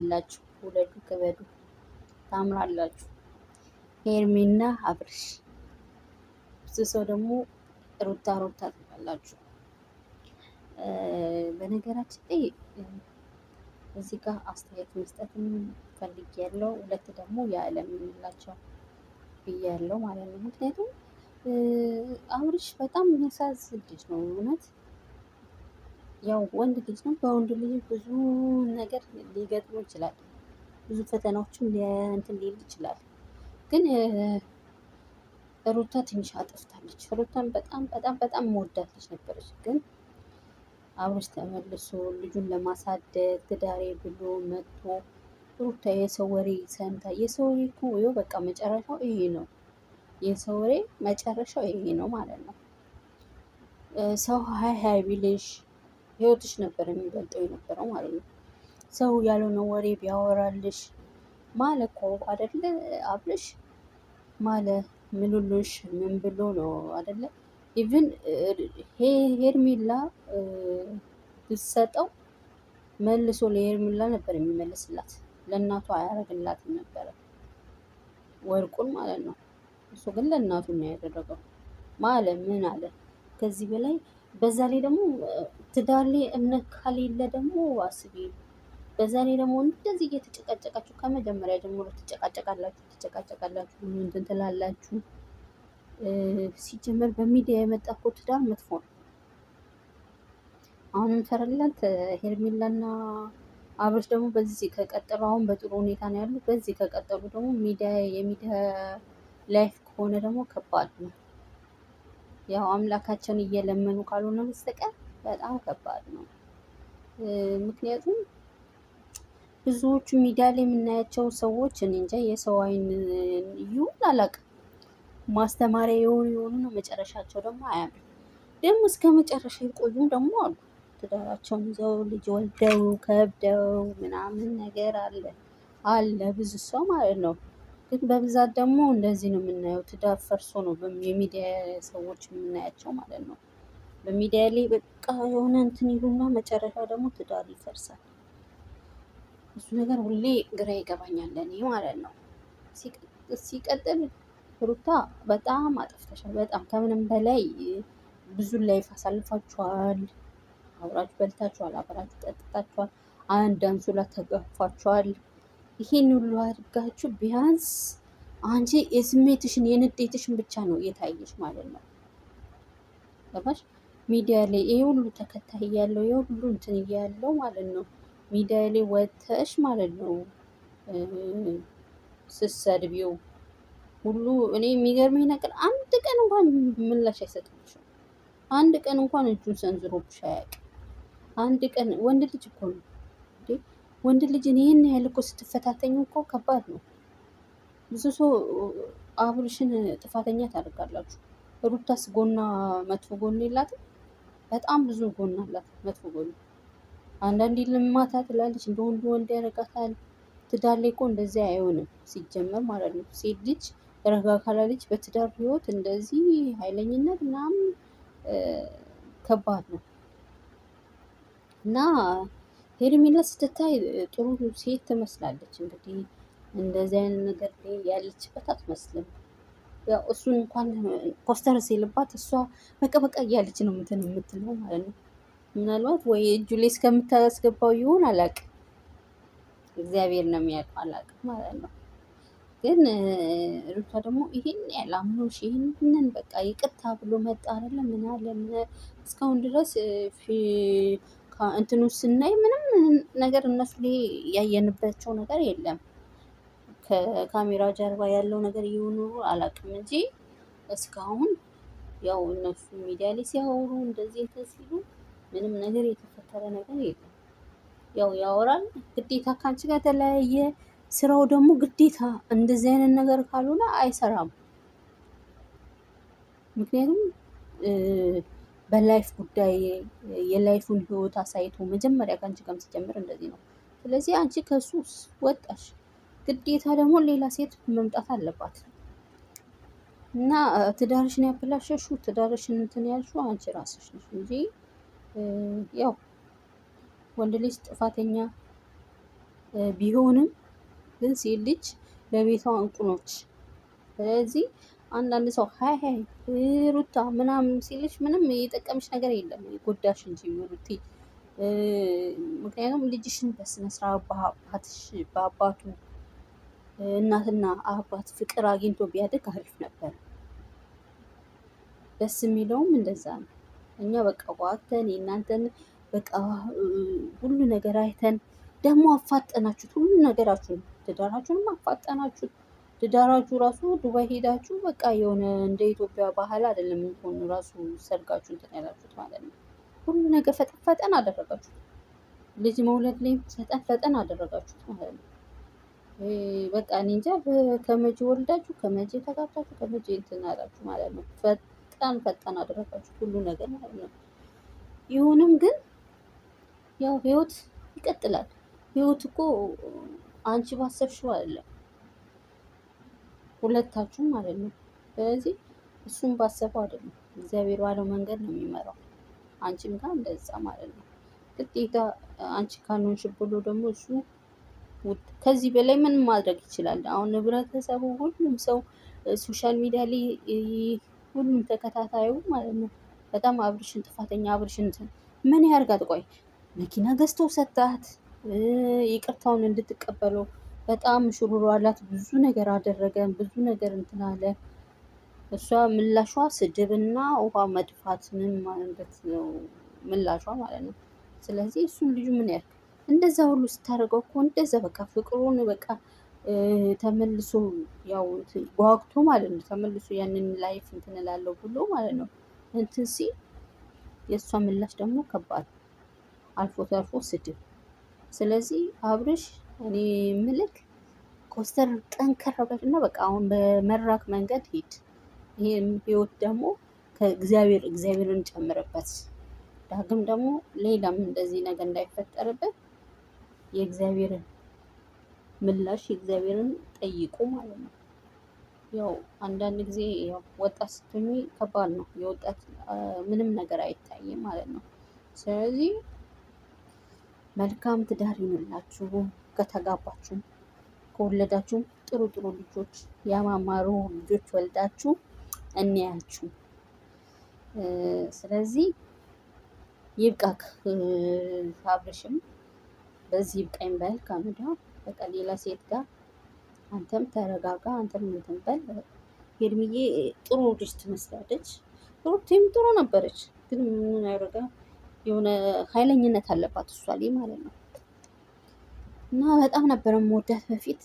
ላችሁ ውለዱ፣ ክበዱ፣ ታምራላችሁ። ሄርሜና አብርሽ። ብዙ ሰው ደግሞ ሩታ ሩታ ትላላችሁ። በነገራችን ላይ እዚህ ጋር አስተያየት መስጠትም ፈልጌያለሁ። ሁለት ደግሞ የዓለም የምላቸው ብያለሁ ማለት ነው። ምክንያቱም አብርሽ በጣም የሚያሳዝን ልጅ ነው እውነት። ያው ወንድ ልጅ ነው። በወንድ ልጅ ብዙ ነገር ሊገጥሙ ይችላል። ብዙ ፈተናዎችም እንትን ሊል ይችላል። ግን ሩታ ትንሽ አጥፍታለች። ሩታን በጣም በጣም በጣም መወዳት ልጅ ነበረች። ግን አብርሽ ተመልሶ ልጁን ለማሳደግ ትዳሬ ብሎ መጥቶ ሩታ የሰው ወሬ ሰምታ የሰው ወሬ እኮ ይኸው በቃ መጨረሻው ይሄ ነው። የሰው ወሬ መጨረሻው ይሄ ነው ማለት ነው። ሰው ሀይ ሀይ ቢልሽ ህይወትሽ ነበር የሚበልጠው የነበረው ማለት ነው። ሰው ያልሆነ ወሬ ቢያወራልሽ ማለ እኮ አይደለ አብርሽ ማለ ምሉሉሽ ምን ብሎ ነው አይደለ? ኢቭን ሄርሜላ ብትሰጠው መልሶ ለሄርሜላ ነበር የሚመልስላት። ለእናቱ አያደርግላትም ነበረ ወርቁን ማለት ነው። እሱ ግን ለእናቱ ነው ያደረገው። ማለ ምን አለ ከዚህ በላይ በዛ ላይ ደግሞ ትዳር ላይ እምነት ከሌለ ደግሞ አስቢ። በዛ ላይ ደግሞ እንደዚህ እየተጨቃጨቃችሁ ከመጀመሪያ ጀምሮ ትጨቃጨቃላችሁ እንትን ትላላችሁ። ሲጀመር በሚዲያ የመጣ እኮ ትዳር መጥፎ ነው። አሁን እንፈረላት ሄርሜላና አብርሽ ደግሞ በዚህ ከቀጠሉ አሁን በጥሩ ሁኔታ ነው ያሉት። በዚህ ከቀጠሉ ደግሞ የሚዲያ ላይፍ ከሆነ ደግሞ ከባድ ነው። ያው አምላካቸውን እየለመኑ ካልሆነ በስተቀር በጣም ከባድ ነው። ምክንያቱም ብዙዎቹ ሚዲያ ላይ የምናያቸው ሰዎች እኔ እንጃ የሰው አይን ይሁን አላውቅም፣ ማስተማሪያ የሆኑ ነው። መጨረሻቸው ደግሞ አያምርም። ደግሞ እስከ መጨረሻ የቆዩም ደግሞ አሉ። ትዳራቸውን ይዘው ልጅ ወልደው ከብደው ምናምን ነገር አለ ብዙ ሰው ማለት ነው። ግን በብዛት ደግሞ እንደዚህ ነው የምናየው። ትዳር ፈርሶ ነው የሚዲያ ሰዎች የምናያቸው ማለት ነው። በሚዲያ ላይ በቃ የሆነ እንትን ይሉና መጨረሻ ደግሞ ትዳር ይፈርሳል። እሱ ነገር ሁሌ ግራ ይገባኛል እኔ ማለት ነው። ሲቀጥል ሩታ በጣም አጠፍተሻል። በጣም ከምንም በላይ ብዙ ላይፍ አሳልፋችኋል። አብራችሁ በልታችኋል፣ አብራችሁ ጠጥታችኋል፣ አንድ አንሶላ ተጋፋችኋል። ይሄን ሁሉ አድርጋችሁ ቢያንስ አንቺ የስሜትሽን የንዴትሽን ብቻ ነው እየታየሽ ማለት ነው። ገባሽ? ሚዲያ ላይ ይሄ ሁሉ ተከታይ ያለው ይሄ ሁሉ እንትን እያለው ማለት ነው። ሚዲያ ላይ ወተሽ ማለት ነው ስትሰድቢው ሁሉ እኔ የሚገርመኝ ነገር አንድ ቀን እንኳን ምላሽ አይሰጥብሽም። አንድ ቀን እንኳን እጁን ሰንዝሮብሽ አያውቅም። አንድ ቀን ወንድ ልጅ እኮ ነው እንዴ! ወንድ ልጅን ይህን ያህል እኮ ስትፈታተኙ እኮ ከባድ ነው። ብዙ ሰው አብርሽን ጥፋተኛ ታደርጋላችሁ። ሩታስ ጎና መጥፎ ጎን የላትም? በጣም ብዙ ጎን አላት መጥፎ ጎን። አንዳንዴ ልማታ ትላለች፣ እንደ ወንድ ያደርጋታል። ትዳር ላይ እኮ እንደዚህ አይሆንም ሲጀመር ማለት ነው። ሴት ልጅ ረጋ ካላለች በትዳር ህይወት እንደዚህ ኃይለኝነት ምናምን ከባድ ነው። እና ሄርሜላ ስትታይ ጥሩ ሴት ትመስላለች። እንግዲህ እንደዚህ አይነት ነገር ላይ ያለችበት አትመስልም። ያው እሱን እንኳን ኮስተር ሲልባት እሷ በቃ እያለች ነው እንትን የምትለው ማለት ነው። ምናልባት ወይ እጁ ላይ እስከምታስገባው ይሆን አላውቅም። እግዚአብሔር ነው የሚያውቀው፣ አላውቅም ማለት ነው። ግን ሩታ ደግሞ ይሄን ያላምኖሽ ይሄንን በቃ ይቅርታ ብሎ መጣ አይደለም ምን አለ እስካሁን ድረስ እንትኑ ስናይ ምንም ነገር እነሱ ላይ ያየንባቸው ነገር የለም። ከካሜራ ጀርባ ያለው ነገር ይሁኑ አላውቅም እንጂ እስካሁን ያው እነሱ ሚዲያ ላይ ሲያወሩ እንደዚህ እንትን ሲሉ ምንም ነገር የተፈጠረ ነገር የለም። ያው ያወራል ግዴታ ካንቺ ጋር ተለያየ፣ ስራው ደግሞ ግዴታ እንደዚህ አይነት ነገር ካልሆነ አይሰራም። ምክንያቱም በላይፍ ጉዳይ የላይፉን ህይወት አሳይቶ መጀመሪያ ከአንቺ ጋር ሲጀምር እንደዚህ ነው። ስለዚህ አንቺ ከሱ ወጣሽ፣ ግዴታ ደግሞ ሌላ ሴት መምጣት አለባት እና ትዳርሽን ያበላሸሽው ትዳርሽን እንትን ያልሽው አንቺ ራስሽ ነሽ እንጂ ያው ወንድ ልጅ ጥፋተኛ ቢሆንም ግን ሴት ልጅ ለቤቷ እንቁ ነች። ስለዚህ አንዳንድ ሰው ሀይ ሀይ ሩታ ምናምን ሲልሽ ምንም የጠቀምሽ ነገር የለም ጎዳሽ እንጂ ሩቲ። ምክንያቱም ልጅሽን በስነስርዓት በአባቱ እናትና አባት ፍቅር አግኝቶ ቢያድግ አሪፍ ነበር። ደስ የሚለውም እንደዛ ነው። እኛ በቃ ጓግተን የእናንተን በቃ ሁሉ ነገር አይተን ደግሞ አፋጠናችሁት ሁሉ ነገራችሁን፣ ትዳራችሁንም አፋጠናችሁት። ትዳራችሁ ራሱ ዱባይ ሄዳችሁ በቃ የሆነ እንደ ኢትዮጵያ ባህል አይደለም የሚሆኑ ራሱ ሰርጋችሁ እንትን ያላችሁት ማለት ነው። ሁሉ ነገር ፈጠን ፈጠን አደረጋችሁት። ልጅ መውለድ ላይ ፈጠን ፈጠን አደረጋችሁት ማለት ነው። በቃ እኔ እንጃ ከመቼ ወልዳችሁ ከመቼ ተጋብታችሁ ከመቼ እንትን አላችሁ ማለት ነው። ፈጣን ፈጣን አደረጋችሁት ሁሉ ነገር ማለት ነው። ይሁንም ግን ያው ህይወት ይቀጥላል። ህይወት እኮ አንቺ ባሰብሽው አይደለም ሁለታችሁም ማለት ነው። ስለዚህ እሱም ባሰበው አይደለም እግዚአብሔር ባለው መንገድ ነው የሚመራው። አንቺም ጋር እንደዛ ማለት ነው። ግዴታ አንቺ ካልሆንሽ ብሎ ደግሞ እሱ ከዚህ በላይ ምን ማድረግ ይችላል? አሁን ህብረተሰቡ ሁሉም ሰው ሶሻል ሚዲያ ላይ ሁሉም ተከታታዩ ማለት ነው በጣም አብርሽን ጥፋተኛ አብርሽን ምን ያርጋት? ቆይ መኪና ገዝተው ሰጣት፣ ይቅርታውን እንድትቀበለው በጣም ሽሩሩ አላት። ብዙ ነገር አደረገ፣ ብዙ ነገር እንትን አለ። እሷ ምላሿ ስድብና ውሃ መድፋት ምን ማለት ነው ምላሿ ማለት ነው። ስለዚህ እሱን ልጁ ምን ያህል እንደዛ ሁሉ ስታደርገው እኮ እንደዛ በቃ ፍቅሩን በቃ ተመልሶ ያው ጓግቶ ማለት ነው ተመልሶ ያንን ላይፍ እንትን እላለሁ ብሎ ማለት ነው እንትን ሲል የእሷ ምላሽ ደግሞ ከባድ አልፎ ተርፎ ስድብ። ስለዚህ አብርሽ እኔ ምልክ ኮስተር ጠንከር በል እና በቃ አሁን በመራክ መንገድ ሂድ። ይሄን ህይወት ደግሞ እግዚአብሔርን ጨምርበት። ዳግም ደግሞ ሌላም እንደዚህ ነገር እንዳይፈጠርበት የእግዚአብሔርን ምላሽ የእግዚአብሔርን ጠይቁ ማለት ነው። ያው አንዳንድ ጊዜ ያው ወጣት ስትሆኚ ከባድ ነው። የወጣት ምንም ነገር አይታይም ማለት ነው። ስለዚህ መልካም ትዳር ይሁንላችሁ። ከተጋባችሁ ከወለዳችሁ ጥሩ ጥሩ ልጆች ያማማሩ ልጆች ወልዳችሁ እንያችሁ። ስለዚህ ይብቃክ አብርሽም በዚህ ይብቃኝ በል ካሜዳ በቃ ሌላ ሴት ጋር አንተም ተረጋጋ። አንተም እንትን በል። ሄርሚዬ ጥሩ ልጅ ትመስላለች። ሩቲም ጥሩ ነበረች፣ ግን ምን ያደርጋ የሆነ ኃይለኝነት አለባት እሷ ላይ ማለት ነው። እና በጣም ነበረ የምወዳት በፊት፣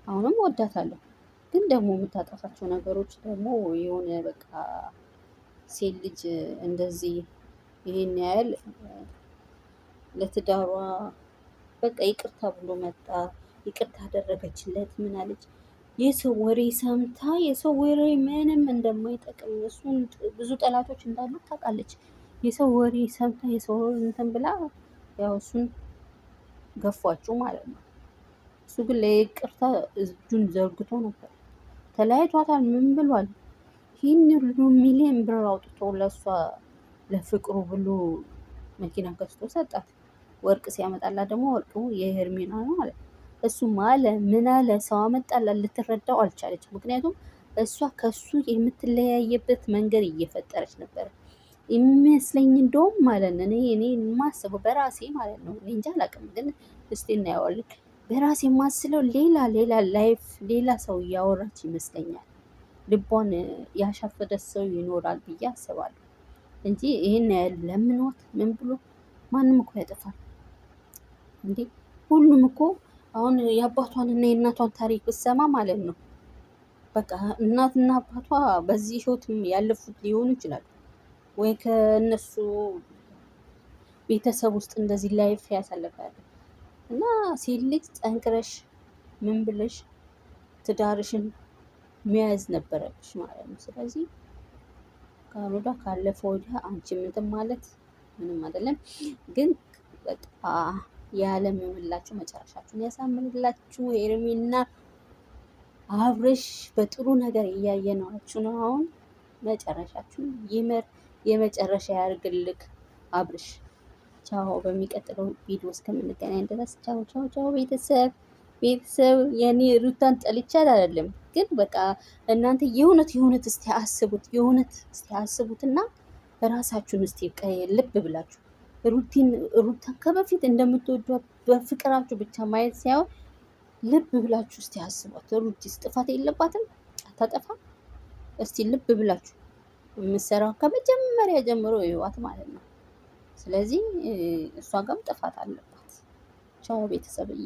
አሁንም ወዳታለሁ። ግን ደግሞ የምታጠፋቸው ነገሮች ደግሞ የሆነ በቃ ሴት ልጅ እንደዚህ ይሄን ያህል ለትዳሯ በቃ ይቅርታ ብሎ መጣ፣ ይቅርታ አደረገችለት፣ ምን አለች? የሰው ወሬ ሰምታ የሰው ወሬ ምንም እንደማይጠቅም እሱን ብዙ ጠላቶች እንዳሉት ታውቃለች። የሰው ወሬ ሰምታ የሰው ወሬ እንትን ብላ ያው እሱን ገፏችሁ ማለት ነው። እሱ ግን ለይቅርታ እጁን ዘርግቶ ነበር። ተለያይቷታል። ምን ብሏል? ይህን ሁሉ ሚሊዮን ብር አውጥቶ ለእሷ ለፍቅሩ ብሎ መኪና ገዝቶ ሰጣት። ወርቅ ሲያመጣላት ደግሞ ወርቁ የሄርሜላ ነው አለ። እሱም አለ ምን አለ ሰው አመጣላት፣ ልትረዳው አልቻለች። ምክንያቱም እሷ ከሱ የምትለያየበት መንገድ እየፈጠረች ነበር የሚመስለኝ። እንደውም ማለት ነው እኔ የማስበው በራሴ ማለት ነው እንጃ አላውቅም፣ ግን እስቲ እናየዋለን። በራሴ የማስለው ሌላ ላይፍ ሌላ ሰው እያወራች ይመስለኛል። ልቧን ያሻፈደ ሰው ይኖራል ብዬ አስባለሁ እንጂ ይሄን ያህል ለምኖት ምን ብሎ ማንም እኮ ያጠፋል እንዴ? ሁሉም እኮ አሁን የአባቷን እና የእናቷን ታሪክ ብሰማ ማለት ነው በቃ እናትና አባቷ በዚህ ህይወትም ያለፉት ሊሆኑ ይችላሉ፣ ወይ ከእነሱ ቤተሰብ ውስጥ እንደዚህ ላይፍ ያሳለፋል። እና ሴት ልጅ ጠንክረሽ ምን ብለሽ ትዳርሽን መያዝ ነበረብሽ ማለት ነው። ስለዚህ ካሮዳ ካለፈ ወዲያ አንቺ ምንትን ማለት ምንም አይደለም። ግን በቃ የዓለም ይሁንላችሁ፣ መጨረሻችሁን ያሳምርላችሁ። ሄርሜና አብርሽ በጥሩ ነገር እያየናችሁ ነው። አሁን መጨረሻችሁን ይመር፣ የመጨረሻ ያርግልክ አብርሽ። ቻው። በሚቀጥለው ቪዲዮ እስከምንገናኝ ድረስ ቻው ቻው ቻው። ቤተሰብ የኔ ሩታን ጠልቻት አይደለም፣ ግን በቃ እናንተ የእውነት እስቲ አስቡት፣ የእውነት እስቲ አስቡትና ራሳችሁን እስቲ ልብ ብላችሁ ሩታን ከበፊት እንደምትወዷት በፍቅራችሁ ብቻ ማየት ሳይሆን ልብ ብላችሁ እስቲ አስቧት። ሩቲስ ጥፋት የለባትም፣ አታጠፋም። እስቲ ልብ ብላችሁ የምትሰራው ከመጀመሪያ ጀምሮ ይዋት ማለት ነው። ስለዚህ እሷ ጋርም ጥፋት አለባት። ቻው ቤተሰብዬ።